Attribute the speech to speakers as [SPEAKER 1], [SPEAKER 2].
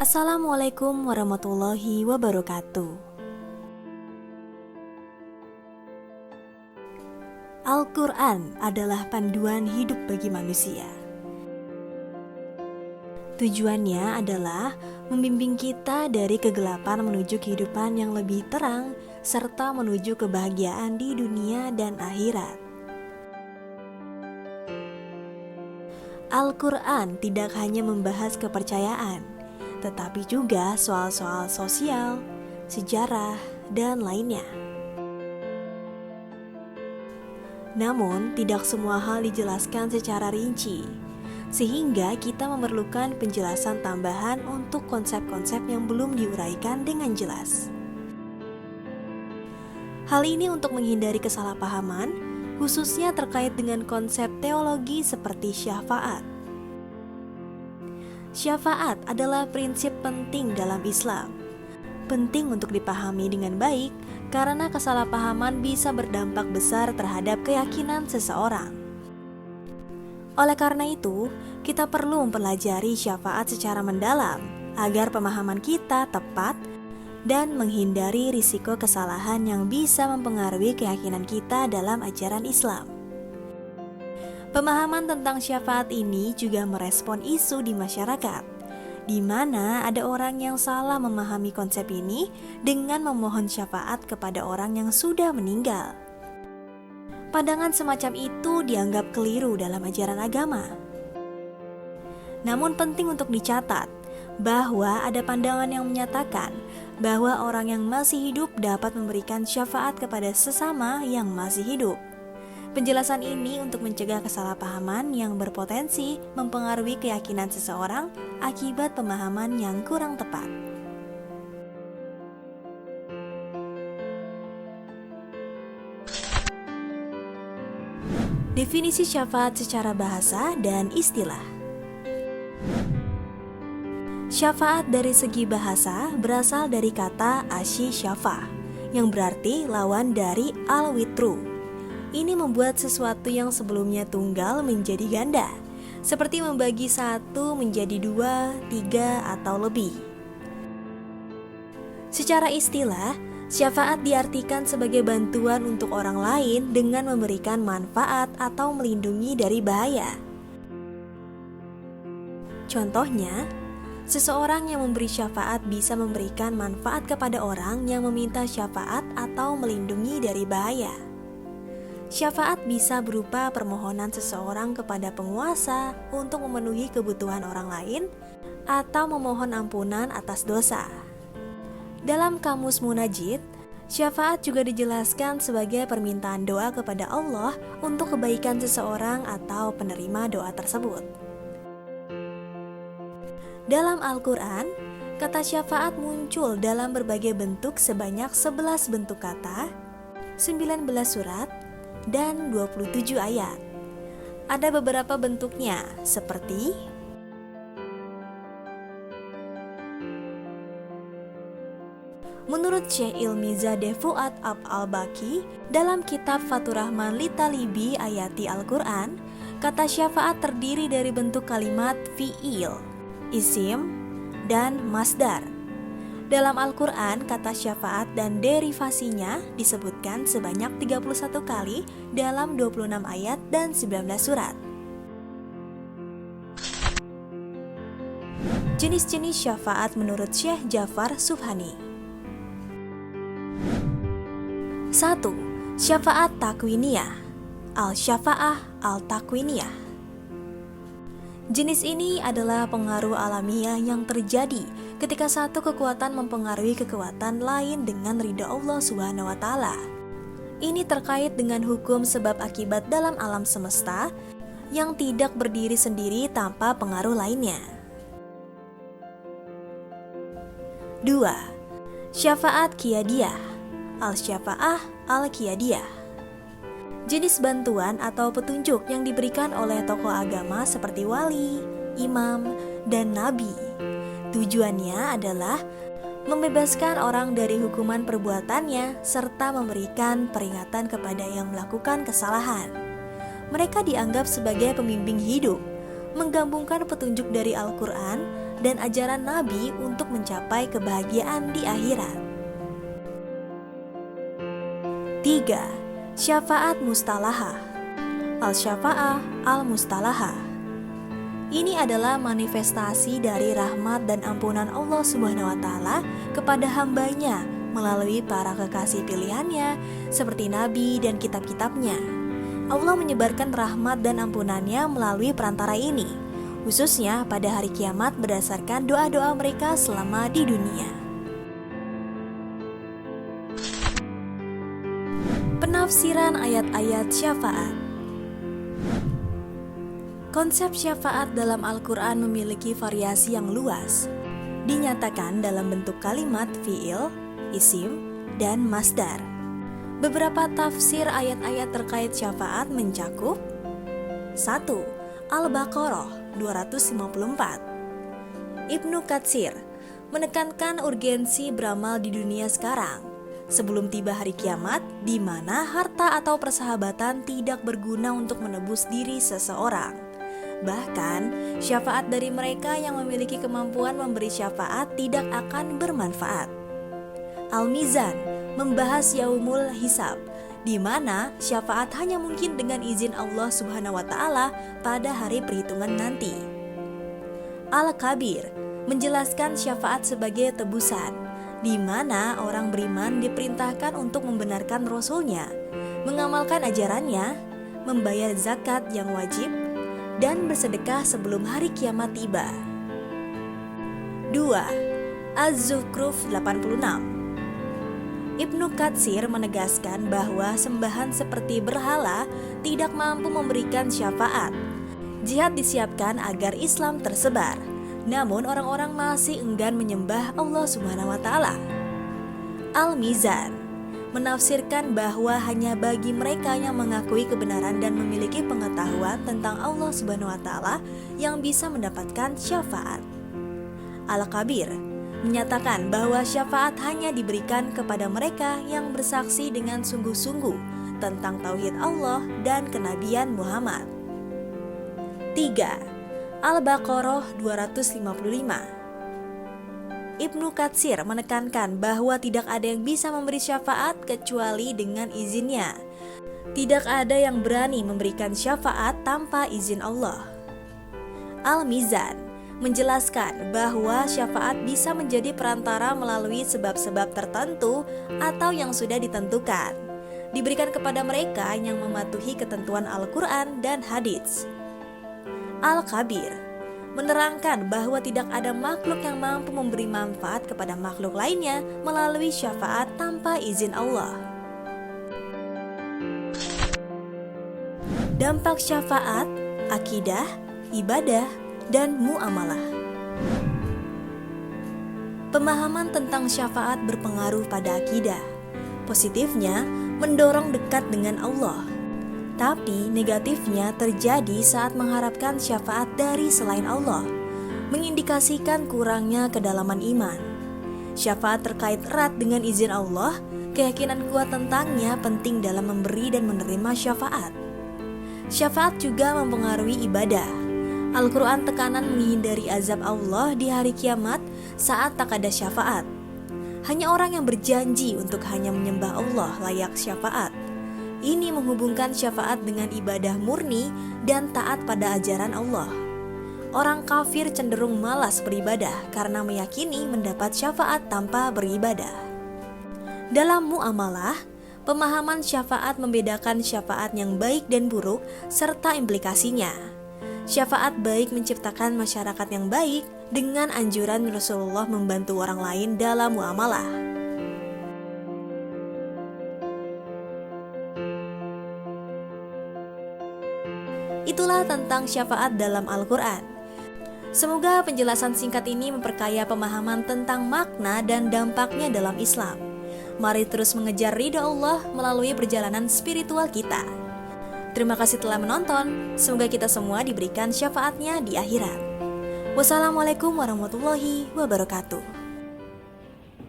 [SPEAKER 1] Assalamualaikum warahmatullahi wabarakatuh. Al-Quran adalah panduan hidup bagi manusia. Tujuannya adalah membimbing kita dari kegelapan menuju kehidupan yang lebih terang, serta menuju kebahagiaan di dunia dan akhirat. Al-Quran tidak hanya membahas kepercayaan, tetapi juga soal-soal sosial, sejarah, dan lainnya. Namun, tidak semua hal dijelaskan secara rinci, sehingga kita memerlukan penjelasan tambahan untuk konsep-konsep yang belum diuraikan dengan jelas. Hal ini untuk menghindari kesalahpahaman, khususnya terkait dengan konsep teologi seperti syafaat. Syafaat adalah prinsip penting dalam Islam. Penting untuk dipahami dengan baik karena kesalahpahaman bisa berdampak besar terhadap keyakinan seseorang. Oleh karena itu, kita perlu mempelajari syafaat secara mendalam agar pemahaman kita tepat dan menghindari risiko kesalahan yang bisa mempengaruhi keyakinan kita dalam ajaran Islam. Pemahaman tentang syafaat ini juga merespon isu di masyarakat, di mana ada orang yang salah memahami konsep ini dengan memohon syafaat kepada orang yang sudah meninggal. Pandangan semacam itu dianggap keliru dalam ajaran agama. Namun penting untuk dicatat bahwa ada pandangan yang menyatakan bahwa orang yang masih hidup dapat memberikan syafaat kepada sesama yang masih hidup. Penjelasan ini untuk mencegah kesalahpahaman yang berpotensi mempengaruhi keyakinan seseorang akibat pemahaman yang kurang tepat. Definisi syafaat secara bahasa dan istilah. Syafaat dari segi bahasa berasal dari kata asy syafa, yang berarti lawan dari al-witru. Ini membuat sesuatu yang sebelumnya tunggal menjadi ganda, seperti membagi satu menjadi dua, tiga, atau lebih. Secara istilah, syafaat diartikan sebagai bantuan untuk orang lain dengan memberikan manfaat atau melindungi dari bahaya. Contohnya, seseorang yang memberi syafaat bisa memberikan manfaat kepada orang yang meminta syafaat atau melindungi dari bahaya. Syafaat bisa berupa permohonan seseorang kepada penguasa untuk memenuhi kebutuhan orang lain atau memohon ampunan atas dosa. Dalam kamus Munajid, syafaat juga dijelaskan sebagai permintaan doa kepada Allah untuk kebaikan seseorang atau penerima doa tersebut. Dalam Al-Quran, kata syafaat muncul dalam berbagai bentuk sebanyak 11 bentuk kata, 19 surat, dan 27 ayat. Ada beberapa bentuknya seperti menurut Syekh Ilmizadeh Fuad Abd al-Baqi dalam kitab Fathur Rahman Litalibi Ayati Al-Quran, kata syafaat terdiri dari bentuk kalimat fi'il, isim, dan masdar. Dalam Al-Quran, kata syafaat dan derivasinya disebutkan sebanyak 31 kali dalam 26 ayat dan 19 surat. Jenis-jenis syafaat menurut Syekh Jafar Subhani. 1. Syafaat takwiniyah, al-syafa'ah al-takwiniyah. Jenis ini adalah pengaruh alamiah yang terjadi ketika satu kekuatan mempengaruhi kekuatan lain dengan ridha Allah SWT. Ini terkait dengan hukum sebab akibat dalam alam semesta yang tidak berdiri sendiri tanpa pengaruh lainnya. 2. Syafaat qiyadiyah, al-syafa'ah al-qiyadiyah. Jenis bantuan atau petunjuk yang diberikan oleh tokoh agama seperti wali, imam, dan nabi. Tujuannya adalah membebaskan orang dari hukuman perbuatannya serta memberikan peringatan kepada yang melakukan kesalahan. Mereka dianggap sebagai pembimbing hidup, menggabungkan petunjuk dari Al-Quran dan ajaran Nabi untuk mencapai kebahagiaan di akhirat. 3. Syafaat mustalahah. Al-syafa'ah al-mustalahah. Ini adalah manifestasi dari rahmat dan ampunan Allah Subhanahu wa Ta'ala kepada hambanya melalui para kekasih pilihannya seperti Nabi dan kitab-kitabnya. Allah menyebarkan rahmat dan ampunannya melalui perantara ini, khususnya pada hari kiamat berdasarkan doa-doa mereka selama di dunia. Penafsiran ayat-ayat syafaat. Konsep syafaat dalam Al-Quran memiliki variasi yang luas. Dinyatakan dalam bentuk kalimat fi'il, isim, dan masdar. Beberapa tafsir ayat-ayat terkait syafaat mencakup 1. Al-Baqarah 254. Ibnu Katsir menekankan urgensi beramal di dunia sekarang sebelum tiba hari kiamat, di mana harta atau persahabatan tidak berguna untuk menebus diri seseorang. Bahkan, syafaat dari mereka yang memiliki kemampuan memberi syafaat tidak akan bermanfaat. Al-Mizan membahas Yaumul Hisab, di mana syafaat hanya mungkin dengan izin Allah Subhanahu wa Ta'ala pada hari perhitungan nanti. Al-Kabir menjelaskan syafaat sebagai tebusan, di mana orang beriman diperintahkan untuk membenarkan Rasulnya, mengamalkan ajarannya, membayar zakat yang wajib, dan bersedekah sebelum hari kiamat tiba. 2. Az-Zukhruf 86. Ibnu Katsir menegaskan bahwa sembahan seperti berhala tidak mampu memberikan syafaat. Jihad disiapkan agar Islam tersebar, namun orang-orang masih enggan menyembah Allah Subhanahu wa Ta'ala. Al-Mizan menafsirkan bahwa hanya bagi mereka yang mengakui kebenaran dan memiliki pengetahuan tentang Allah Subhanahu wa Ta'ala yang bisa mendapatkan syafaat. Al-Kabir menyatakan bahwa syafaat hanya diberikan kepada mereka yang bersaksi dengan sungguh-sungguh tentang tauhid Allah dan kenabian Muhammad. 3. Al-Baqarah 255. Ibnu Katsir menekankan bahwa tidak ada yang bisa memberi syafaat kecuali dengan izinnya. Tidak ada yang berani memberikan syafaat tanpa izin Allah. Al-Mizan menjelaskan bahwa syafaat bisa menjadi perantara melalui sebab-sebab tertentu atau yang sudah ditentukan, diberikan kepada mereka yang mematuhi ketentuan Al-Quran dan hadits. Al-Kabir menerangkan bahwa tidak ada makhluk yang mampu memberi manfaat kepada makhluk lainnya melalui syafaat tanpa izin Allah. Dampak syafaat, akidah, ibadah, dan muamalah. Pemahaman tentang syafaat berpengaruh pada akidah. Positifnya, mendorong dekat dengan Allah. Tapi negatifnya terjadi saat mengharapkan syafaat dari selain Allah, mengindikasikan kurangnya kedalaman iman. Syafaat terkait erat dengan izin Allah, keyakinan kuat tentangnya penting dalam memberi dan menerima syafaat. Syafaat juga mempengaruhi ibadah. Al-Quran tekanan menghindari azab Allah di hari kiamat saat tak ada syafaat. Hanya orang yang berjanji untuk hanya menyembah Allah layak syafaat. Ini menghubungkan syafaat dengan ibadah murni dan taat pada ajaran Allah. Orang kafir cenderung malas beribadah karena meyakini mendapat syafaat tanpa beribadah. Dalam muamalah, pemahaman syafaat membedakan syafaat yang baik dan buruk serta implikasinya. Syafaat baik menciptakan masyarakat yang baik dengan anjuran Rasulullah membantu orang lain dalam muamalah. Itulah tentang syafaat dalam Al-Quran. Semoga penjelasan singkat ini memperkaya pemahaman tentang makna dan dampaknya dalam Islam. Mari terus mengejar ridha Allah melalui perjalanan spiritual kita. Terima kasih telah menonton. Semoga kita semua diberikan syafaatnya di akhirat. Wassalamualaikum warahmatullahi wabarakatuh.